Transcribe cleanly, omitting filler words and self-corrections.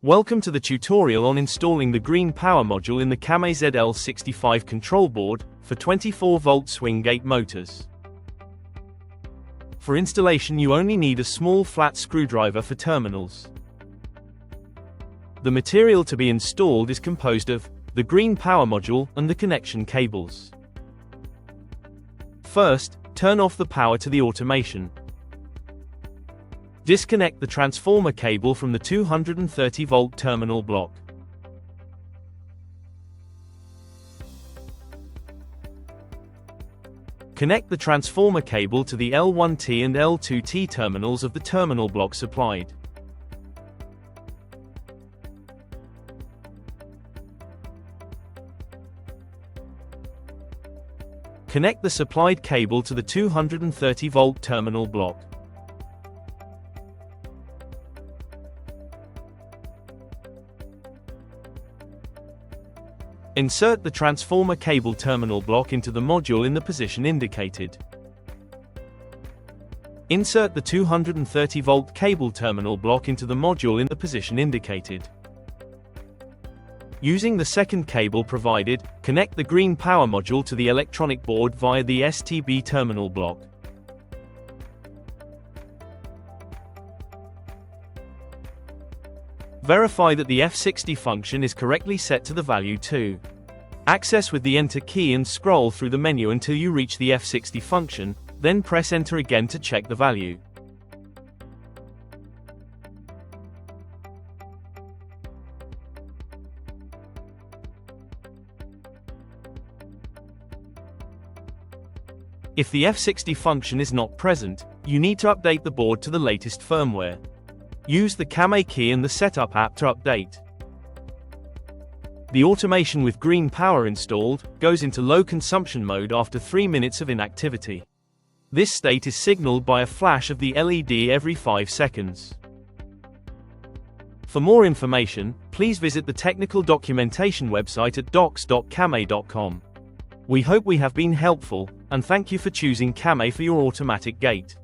Welcome to the tutorial on installing the green power module in the CAME ZL65 control board for 24-volt swing gate motors. For installation you only need a small flat screwdriver for terminals. The material to be installed is composed of the green power module and the connection cables. First, turn off the power to the automation. Disconnect the transformer cable from the 230-volt terminal block. Connect the transformer cable to the L1T and L2T terminals of the terminal block supplied. Connect the supplied cable to the 230-volt terminal block. Insert the transformer cable terminal block into the module in the position indicated. Insert the 230-volt cable terminal block into the module in the position indicated. Using the second cable provided, connect the green power module to the electronic board via the STB terminal block. Verify that the F60 function is correctly set to the value 2. Access with the Enter key and scroll through the menu until you reach the F60 function, then press Enter again to check the value. If the F60 function is not present, you need to update the board to the latest firmware. Use the CAME key and the Setup app to update. The automation with green power installed goes into low consumption mode after 3 minutes of inactivity. This state is signaled by a flash of the LED every 5 seconds. For more information, please visit the technical documentation website at docs.came.com. We hope we have been helpful, and thank you for choosing CAME for your automatic gate.